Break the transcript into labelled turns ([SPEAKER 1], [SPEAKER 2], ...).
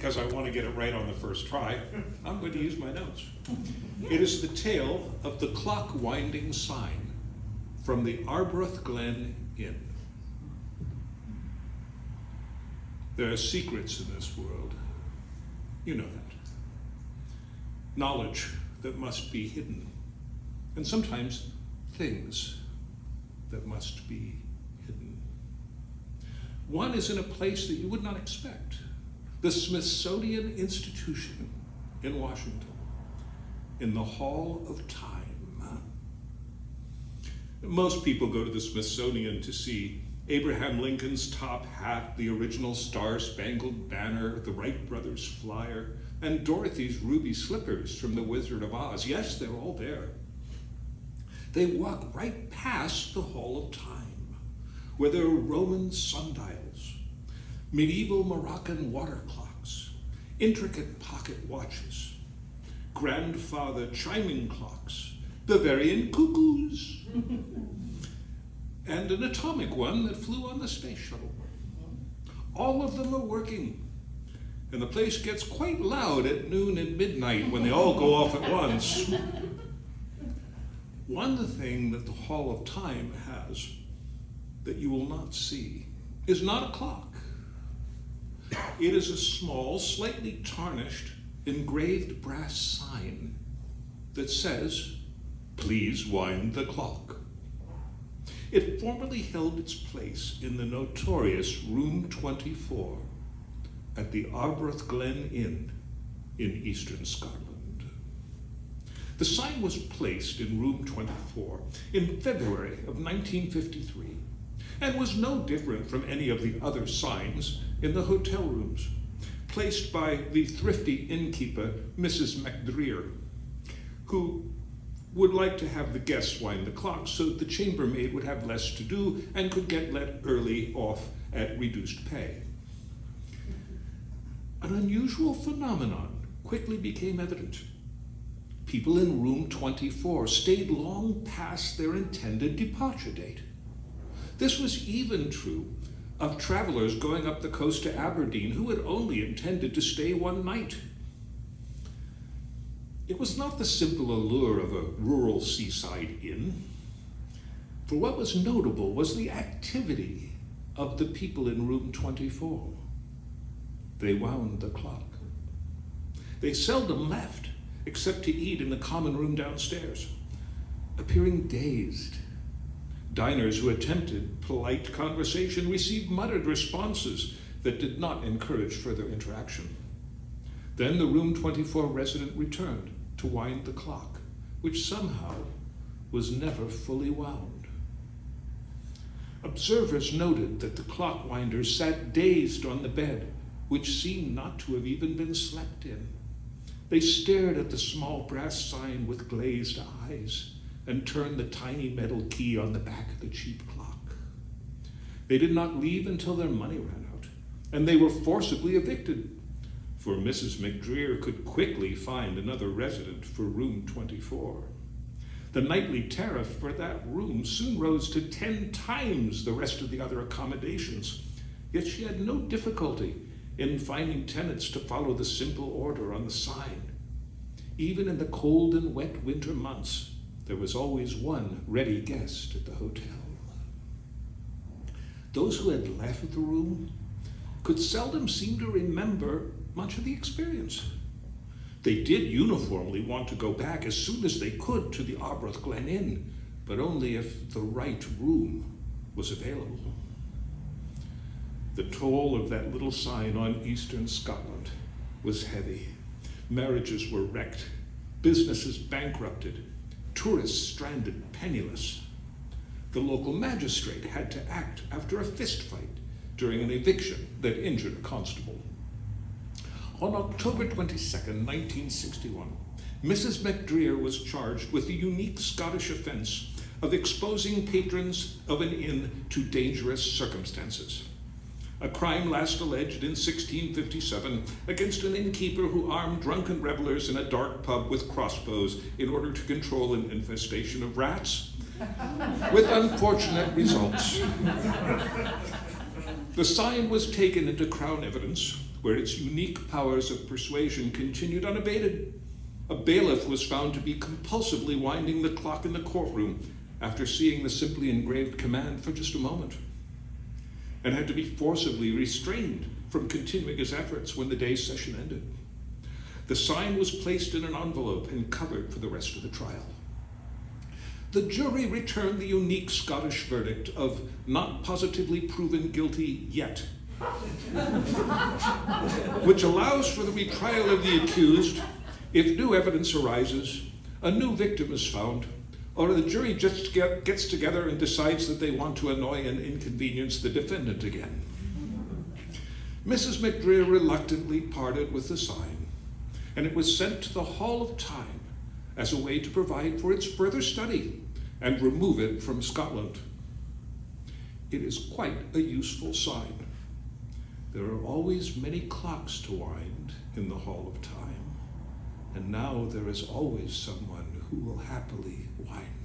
[SPEAKER 1] because I want to get it right on the first try, I'm going to use my notes. It is the tale of the clock winding sign from the Arbroath Glen Inn. There are secrets in this world. You know that. Knowledge that must be hidden. And sometimes things that must be hidden. One is in a place that you would not expect. The Smithsonian Institution in Washington, in the Hall of Time. Most people go to the Smithsonian to see Abraham Lincoln's top hat, the original Star-Spangled Banner, the Wright brothers' flyer, and Dorothy's ruby slippers from The Wizard of Oz. Yes, they're all there. They walk right past the Hall of Time, where there are Roman sundials, medieval Moroccan water clocks, intricate pocket watches, grandfather chiming clocks, Bavarian cuckoos, and an atomic one that flew on the space shuttle. All of them are working, and the place gets quite loud at noon and midnight when they all go off at once. One thing that the Hall of Time has that you will not see is not a clock. It is a small, slightly tarnished, engraved brass sign that says, "Please wind the clock." It formerly held its place in the notorious Room 24 at the Arbroath Glen Inn in eastern Scotland. The sign was placed in Room 24 in February of 1953 and was no different from any of the other signs in the hotel rooms, placed by the thrifty innkeeper, Mrs. McDreer, who would like to have the guests wind the clock so that the chambermaid would have less to do and could get let early off at reduced pay. An unusual phenomenon quickly became evident. People in Room 24 stayed long past their intended departure date. This was even true of travelers going up the coast to Aberdeen who had only intended to stay one night. It was not the simple allure of a rural seaside inn, for what was notable was the activity of the people in Room 24. They wound the clock. They seldom left, except to eat in the common room downstairs, appearing dazed. Diners who attempted polite conversation received muttered responses that did not encourage further interaction. Then the Room 24 resident returned to wind the clock, which somehow was never fully wound. Observers noted that the clock winders sat dazed on the bed, which seemed not to have even been slept in. They stared at the small brass sign with glazed eyes and turned the tiny metal key on the back of the cheap clock. They did not leave until their money ran out, and they were forcibly evicted, for Mrs. McDreer could quickly find another resident for Room 24. The nightly tariff for that room soon rose to 10 times the rest of the other accommodations, yet she had no difficulty in finding tenants to follow the simple order on the sign. Even in the cold and wet winter months, there was always one ready guest at the hotel. Those who had left the room could seldom seem to remember much of the experience. They did uniformly want to go back as soon as they could to the Arbroath Glen Inn, but only if the right room was available. The toll of that little sign on eastern Scotland was heavy. Marriages were wrecked, businesses bankrupted, tourists stranded penniless. The local magistrate had to act after a fistfight during an eviction that injured a constable. On October 22nd, 1961, Mrs. McDreer was charged with the unique Scottish offense of exposing patrons of an inn to dangerous circumstances, a crime last alleged in 1657 against an innkeeper who armed drunken revelers in a dark pub with crossbows in order to control an infestation of rats, with unfortunate results. The sign was taken into Crown evidence, where its unique powers of persuasion continued unabated. A bailiff was found to be compulsively winding the clock in the courtroom after seeing the simply engraved command for just a moment, and had to be forcibly restrained from continuing his efforts when the day's session ended. The sign was placed in an envelope and covered for the rest of the trial. The jury returned the unique Scottish verdict of not positively proven guilty yet, which allows for the retrial of the accused if new evidence arises, a new victim is found, or the jury just gets together and decides that they want to annoy and inconvenience the defendant again. Mrs. McDreer reluctantly parted with the sign, and it was sent to the Hall of Time as a way to provide for its further study and remove it from Scotland. It is quite a useful sign. There are always many clocks to wind in the Hall of Time, and now there is always someone who will happily wind